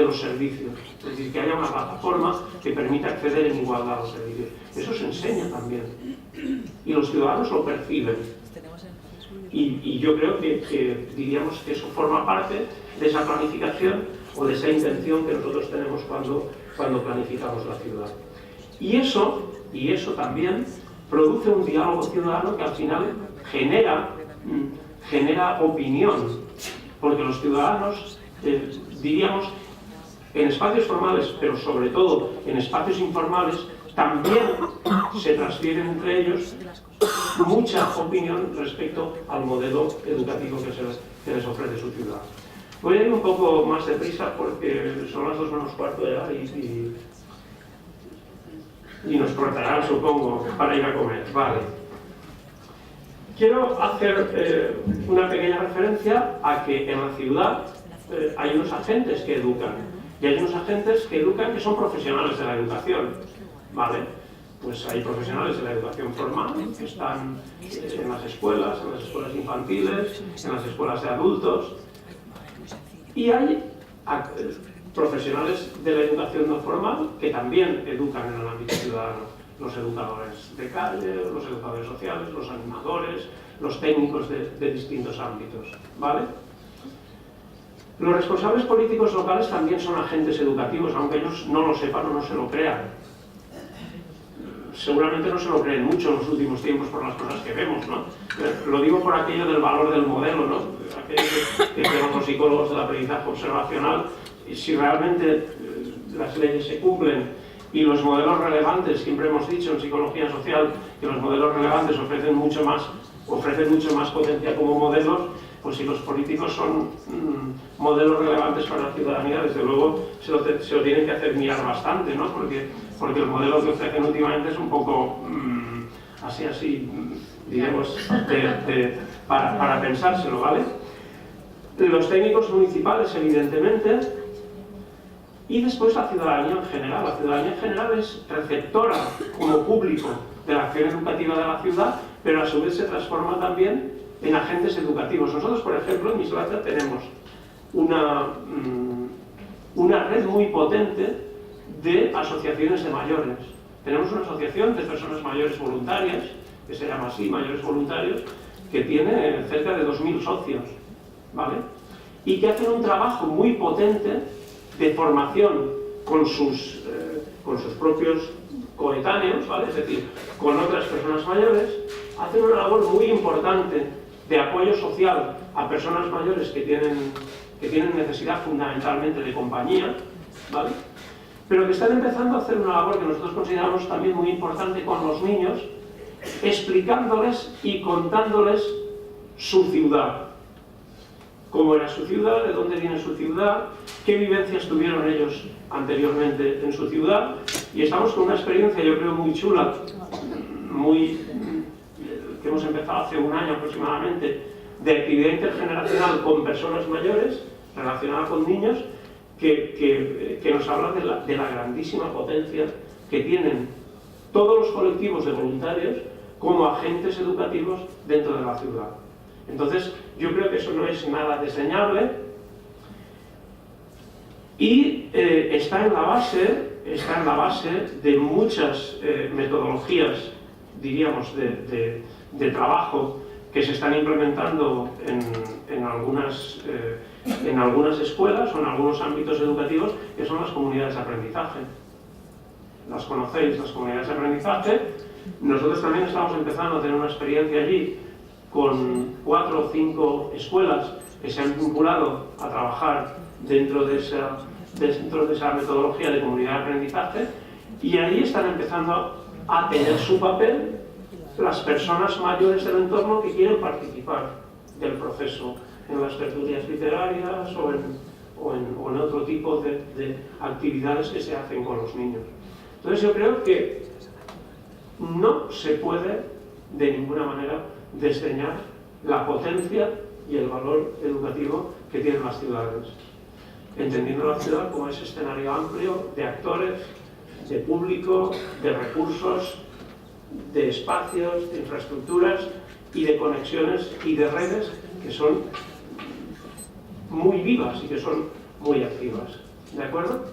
los servicios. Es decir, que haya una plataforma que permita acceder en igualdad a los servicios. Eso se enseña también. Y los ciudadanos lo perciben. Y yo creo que diríamos que eso forma parte de esa planificación o de esa intención que nosotros tenemos cuando planificamos la ciudad. Y eso también produce un diálogo ciudadano que al final genera opinión, porque los ciudadanos, diríamos, en espacios formales, pero sobre todo en espacios informales, también se transfieren entre ellos mucha opinión respecto al modelo educativo que les ofrece su ciudad. Voy a ir un poco más deprisa porque son las 2 menos cuarto ya y nos cortarán, supongo, para ir a comer. Vale. Quiero hacer una pequeña referencia a que en la ciudad hay unos agentes que educan, y hay unos agentes que educan que son profesionales de la educación, ¿vale? Pues hay profesionales de la educación formal que están en las escuelas infantiles, en las escuelas de adultos, y hay profesionales de la educación no formal que también educan en el ámbito ciudadano. Los educadores de calle, los educadores sociales, los animadores, los técnicos de distintos ámbitos, ¿vale? Los responsables políticos locales también son agentes educativos, aunque ellos no lo sepan o no se lo crean. Seguramente no se lo creen mucho en los últimos tiempos por las cosas que vemos, ¿no? Lo digo por aquello del valor del modelo, ¿no? Aquello que tenemos los psicólogos del aprendizaje observacional, y si realmente las leyes se cumplen y los modelos relevantes, siempre hemos dicho en psicología social que los modelos relevantes ofrecen mucho más potencia como modelos, pues si los políticos son modelos relevantes para la ciudadanía, desde luego se lo tienen que hacer mirar bastante, ¿no? Porque el modelo que ofrecen últimamente es un poco así, digamos, para pensárselo, ¿vale? Los técnicos municipales, evidentemente, y después la ciudadanía en general. La ciudadanía en general es receptora como público de la acción educativa de la ciudad, pero a su vez se transforma también en agentes educativos. Nosotros, por ejemplo, en Mislata tenemos una red muy potente de asociaciones de mayores. Tenemos una asociación de personas mayores voluntarias, que se llama así, mayores voluntarios, que tiene cerca de 2000 socios, ¿vale? Y que hacen un trabajo muy potente de formación con sus propios coetáneos, ¿vale? Es decir, con otras personas mayores, hacen una labor muy importante de apoyo social a personas mayores que tienen necesidad fundamentalmente de compañía, ¿vale? Pero que están empezando a hacer una labor que nosotros consideramos también muy importante con los niños, explicándoles y contándoles su ciudad. Cómo era su ciudad, de dónde viene su ciudad, qué vivencias tuvieron ellos anteriormente en su ciudad. Y estamos con una experiencia, yo creo, muy chula, que hemos empezado hace un año aproximadamente, de actividad intergeneracional con personas mayores, relacionada con niños, que nos habla de la grandísima potencia que tienen todos los colectivos de voluntarios como agentes educativos dentro de la ciudad. Entonces, yo creo que eso no es nada desdeñable y está en la base de muchas metodologías, diríamos, de trabajo que se están implementando en algunas escuelas o en algunos ámbitos educativos, que son las comunidades de aprendizaje. Las conocéis, las comunidades de aprendizaje. Nosotros también estamos empezando a tener una experiencia allí con 4 o 5 escuelas que se han vinculado a trabajar dentro de esa metodología de comunidad de aprendizaje, y ahí están empezando a tener su papel las personas mayores del entorno que quieren participar del proceso en las tertulias literarias o en otro tipo de actividades que se hacen con los niños. Entonces yo creo que no se puede de ninguna manera desdeñar la potencia y el valor educativo que tienen las ciudades, entendiendo la ciudad como ese escenario amplio de actores, de público, de recursos, de espacios, de infraestructuras y de conexiones y de redes que son muy vivas y que son muy activas. ¿De acuerdo?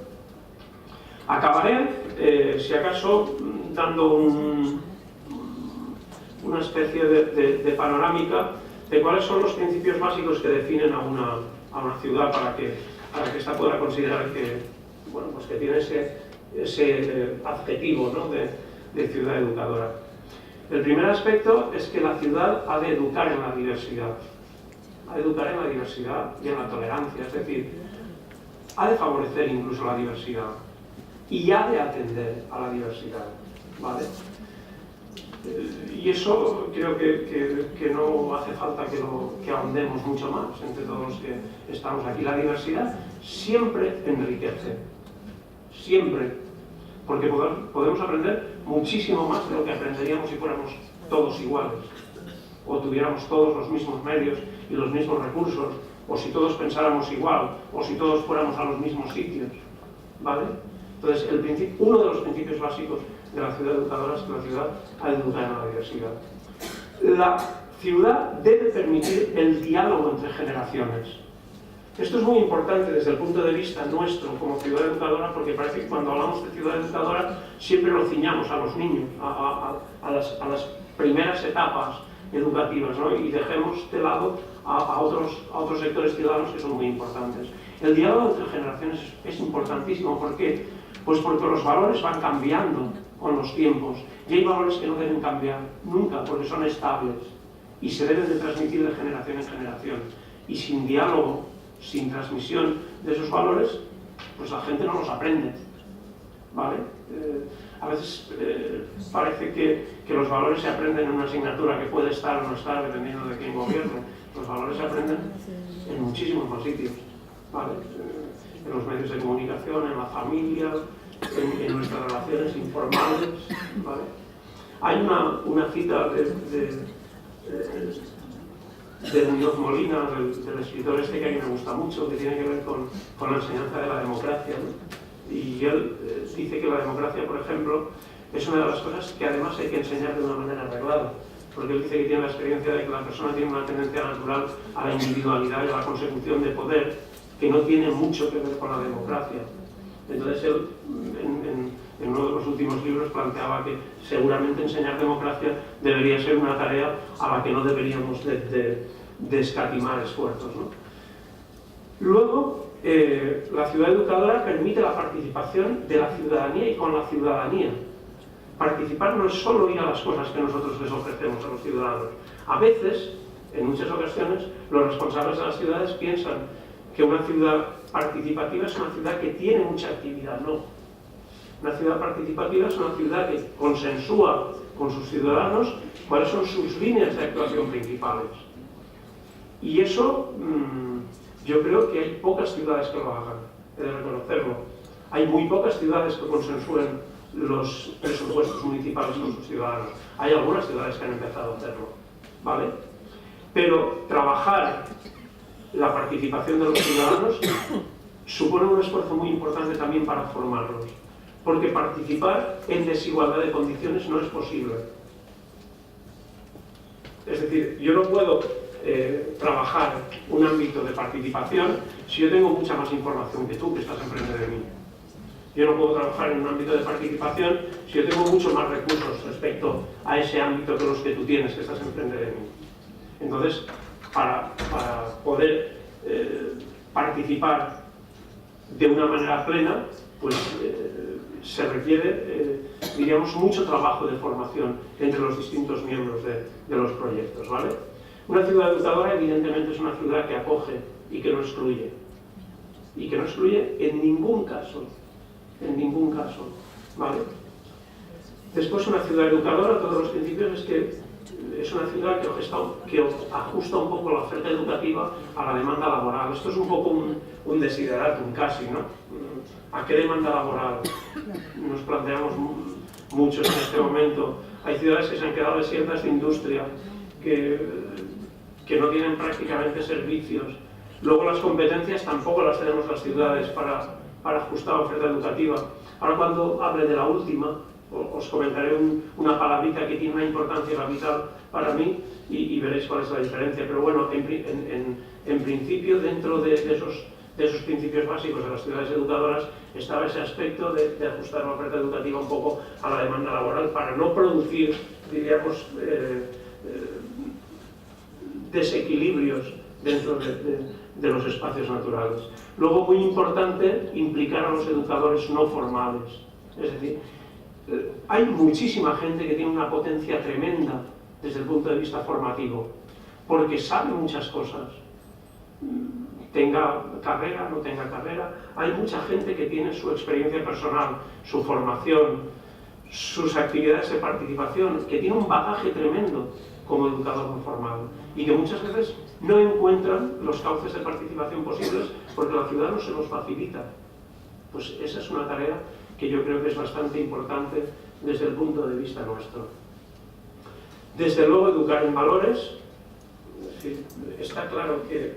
Acabaré, si acaso, dando una especie de panorámica de cuáles son los principios básicos que definen a una ciudad para que ésta pueda considerar que, bueno, pues que tiene ese adjetivo, ¿no?, de ciudad educadora. El primer aspecto es que la ciudad ha de educar en la diversidad. Ha de educar en la diversidad y en la tolerancia, es decir, ha de favorecer incluso la diversidad y ha de atender a la diversidad, ¿vale? Y eso creo que no hace falta que ahondemos mucho más entre todos los que estamos aquí. La diversidad siempre enriquece, siempre, porque podemos aprender muchísimo más de lo que aprenderíamos si fuéramos todos iguales, o tuviéramos todos los mismos medios y los mismos recursos, o si todos pensáramos igual, o si todos fuéramos a los mismos sitios, ¿vale? Entonces, uno de los principios básicos de la ciudad educadora es que la ciudad ha de educar en la diversidad. La ciudad debe permitir el diálogo entre generaciones. Esto es muy importante desde el punto de vista nuestro como ciudad educadora, porque parece que cuando hablamos de ciudad educadora siempre lo ciñamos a los niños, a las primeras etapas educativas, ¿no? Y dejemos de lado a otros sectores ciudadanos que son muy importantes. El diálogo entre generaciones es importantísimo. ¿Por qué? Pues porque los valores van cambiando con los tiempos y hay valores que no deben cambiar nunca porque son estables y se deben de transmitir de generación en generación. Y sin diálogo, sin transmisión de esos valores, pues la gente no los aprende, ¿vale? A veces parece que los valores se aprenden en una asignatura que puede estar o no estar dependiendo de quién gobierne. Los valores se aprenden en muchísimos más sitios, ¿vale? En los medios de comunicación, en la familia, en nuestras relaciones informales, ¿vale? Hay una cita de Muñoz Molina, del escritor este que a mí me gusta mucho, que tiene que ver con la enseñanza de la democracia, ¿no? Y él dice que la democracia, por ejemplo, es una de las cosas que además hay que enseñar de una manera arreglada, porque él dice que tiene la experiencia de que la persona tiene una tendencia natural a la individualidad y a la consecución de poder, que no tiene mucho que ver con la democracia. Entonces él, en uno de los últimos libros, planteaba que seguramente enseñar democracia debería ser una tarea a la que no deberíamos de escatimar esfuerzos, ¿no? Luego, la ciudad educadora permite la participación de la ciudadanía y con la ciudadanía. Participar no es solo ir a las cosas que nosotros les ofrecemos a los ciudadanos. A veces, en muchas ocasiones, los responsables de las ciudades piensan que una ciudad participativa es una ciudad que tiene mucha actividad. No. Una ciudad participativa es una ciudad que consensúa con sus ciudadanos cuáles son sus líneas de actuación principales. Y eso, yo creo que hay pocas ciudades que lo hagan, he de reconocerlo. Hay muy pocas ciudades que consensúen los presupuestos municipales con sus ciudadanos. Hay algunas ciudades que han empezado a hacerlo, ¿vale? Pero trabajar la participación de los ciudadanos supone un esfuerzo muy importante también para formarlos, porque participar en desigualdad de condiciones no es posible. Es decir, yo no puedo trabajar un ámbito de participación si yo tengo mucha más información que tú, que estás enfrente de mí. Yo no puedo trabajar en un ámbito de participación si yo tengo muchos más recursos respecto a ese ámbito que los que tú tienes, que estás enfrente de mí. Entonces, para poder participar de una manera plena, pues se requiere, diríamos, mucho trabajo de formación entre los distintos miembros de los proyectos, ¿vale? Una ciudad educadora, evidentemente, es una ciudad que acoge y que no excluye. Y que no excluye en ningún caso, ¿vale? Después, una ciudad educadora, todos los principios, es que es una ciudad que ajusta un poco la oferta educativa a la demanda laboral. Esto es un poco un desideratum casi, ¿no? ¿A qué demanda laboral nos planteamos muchos en este momento? Hay ciudades que se han quedado desiertas de industria, que no tienen prácticamente servicios. Luego las competencias tampoco las tenemos las ciudades para ajustar la oferta educativa. Ahora, cuando hable de la última, os comentaré una palabrita que tiene una importancia capital para mí y veréis cuál es la diferencia. Pero bueno, en principio, dentro de esos principios básicos de las ciudades educadoras estaba ese aspecto de ajustar la oferta educativa un poco a la demanda laboral para no producir, diríamos, desequilibrios dentro de los espacios naturales. Luego, muy importante, implicar a los educadores no formales. Es decir, hay muchísima gente que tiene una potencia tremenda desde el punto de vista formativo, porque sabe muchas cosas, tenga carrera, no tenga carrera. Hay mucha gente que tiene su experiencia personal, su formación, sus actividades de participación, que tiene un bagaje tremendo como educador no formal y que muchas veces no encuentran los cauces de participación posibles porque la ciudad no se los facilita. Pues esa es una tarea que yo creo que es bastante importante desde el punto de vista nuestro. Desde luego, educar en valores. Está claro que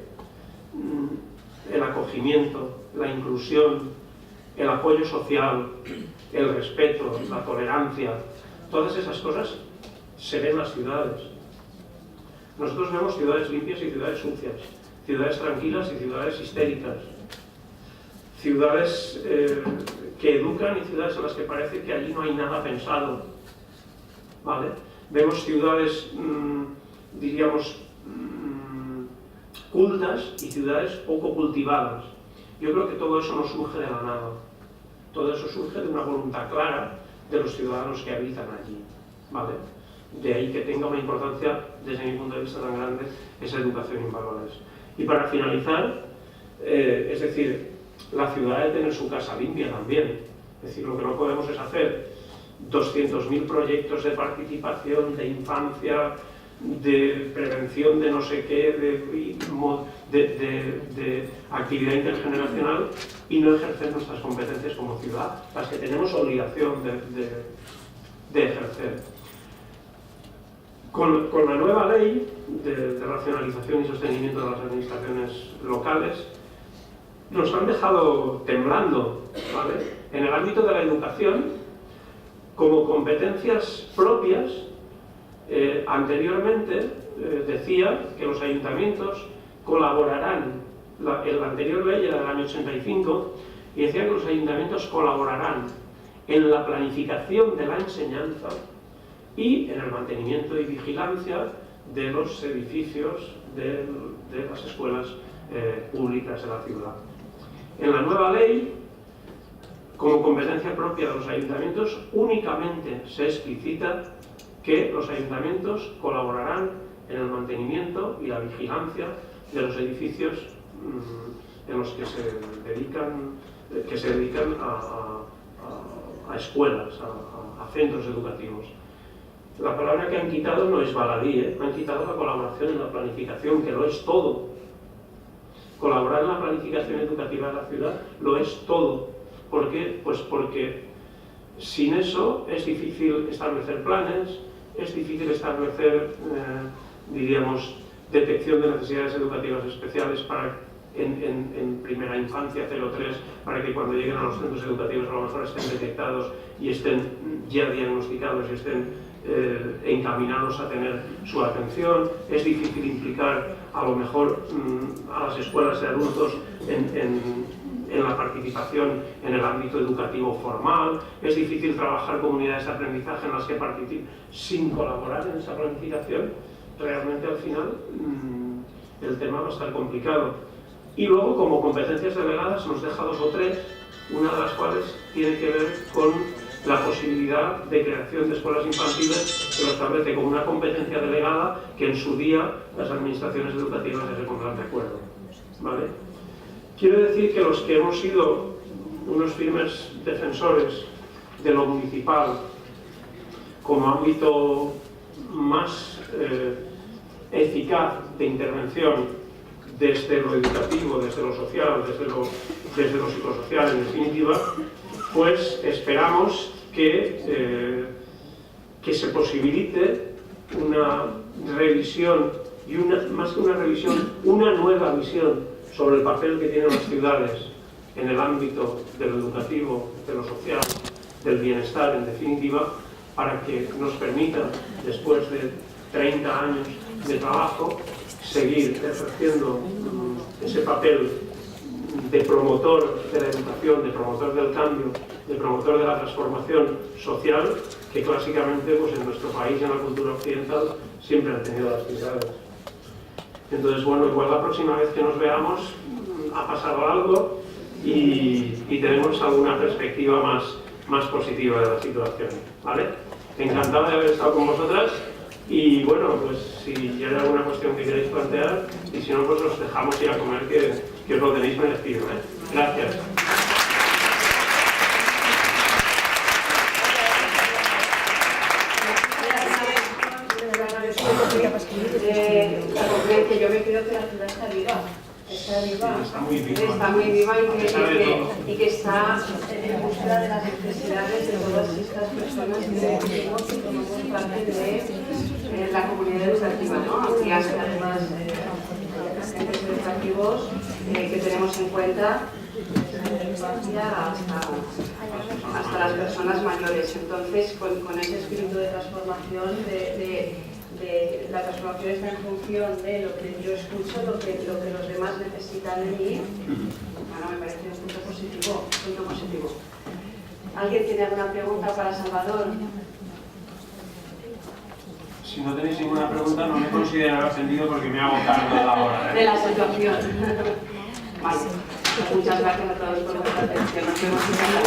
el acogimiento, la inclusión, el apoyo social, el respeto, la tolerancia, todas esas cosas se ven en las ciudades. Nosotros vemos ciudades limpias y ciudades sucias, ciudades tranquilas y ciudades histéricas, ciudades que educan y ciudades en las que parece que allí no hay nada pensado, ¿vale? Vemos ciudades, diríamos, cultas y ciudades poco cultivadas. Yo creo que todo eso no surge de la nada. Todo eso surge de una voluntad clara de los ciudadanos que habitan allí, ¿vale? De ahí que tenga una importancia, desde mi punto de vista tan grande, esa educación en valores. Y para finalizar, es decir, la ciudad debe tener su casa limpia también. Es decir, lo que no podemos es hacer 200.000 proyectos de participación, de infancia, de prevención de no sé qué, de actividad intergeneracional y no ejercer nuestras competencias como ciudad, las que tenemos obligación de ejercer. Con la nueva ley de racionalización y sostenimiento de las administraciones locales, nos han dejado temblando, ¿vale? En el ámbito de la educación, como competencias propias. Anteriormente decía que los ayuntamientos colaborarán, la anterior ley era del año 85, y decía que los ayuntamientos colaborarán en la planificación de la enseñanza y en el mantenimiento y vigilancia de los edificios de las escuelas públicas de la ciudad. En la nueva ley, como competencia propia de los ayuntamientos, únicamente se explicita que los ayuntamientos colaborarán en el mantenimiento y la vigilancia de los edificios en los que se dedican a escuelas, a centros educativos. La palabra que han quitado no es baladí, han quitado la colaboración en la planificación, que lo es todo. Colaborar en la planificación educativa de la ciudad lo es todo. ¿Por qué? Pues porque sin eso es difícil establecer planes, es difícil establecer, diríamos, detección de necesidades educativas especiales para en primera infancia, 0-3, para que cuando lleguen a los centros educativos a lo mejor estén detectados y estén ya diagnosticados y estén encaminados a tener su atención, es difícil implicar a lo mejor a las escuelas de adultos en la participación en el ámbito educativo formal, es difícil trabajar comunidades de aprendizaje en las que participen sin colaborar en esa planificación. Realmente al final el tema va a estar complicado. Y luego, como competencias delegadas, nos deja 2 o 3, una de las cuales tiene que ver con la posibilidad de creación de escuelas infantiles, que lo establece como una competencia delegada que en su día las administraciones educativas ya se pondrán de acuerdo, ¿vale? Quiero decir que los que hemos sido unos firmes defensores de lo municipal como ámbito más eficaz de intervención desde lo educativo, desde lo social, desde lo psicosocial, en definitiva, pues esperamos que se posibilite una revisión y más que una revisión, una nueva visión sobre el papel que tienen las ciudades en el ámbito de lo educativo, de lo social, del bienestar, en definitiva, para que nos permita, después de 30 años de trabajo, seguir ejerciendo ese papel de promotor de la educación, de promotor del cambio, de promotor de la transformación social, que clásicamente pues, en nuestro país, en la cultura occidental, siempre han tenido las ciudades. Entonces, bueno, igual la próxima vez que nos veamos ha pasado algo y tenemos alguna perspectiva más positiva de la situación, ¿vale? Encantado de haber estado con vosotras y bueno, pues si hay alguna cuestión que queréis plantear y si no, pues os dejamos ir a comer que os lo tenéis merecido, ¿eh? Gracias. Que yo me creo que la ciudad está viva. Está muy viva y que está en búsqueda de las necesidades de todas estas personas que formamos parte de la comunidad educativa, ¿no? Ampliarse además agentes educativos que tenemos en cuenta hasta las personas mayores. Entonces, con ese espíritu de transformación, la transformación está en función de lo que yo escucho, lo que los demás necesitan de mí. Bueno, me parece un punto positivo. ¿Alguien tiene alguna pregunta para Salvador? Si no tenéis ninguna pregunta, no me consideraré ofendido porque me hago cargo de la hora, ¿eh? De la situación. Vale. Muchas gracias a todos por vuestra atención. Nos vemos en la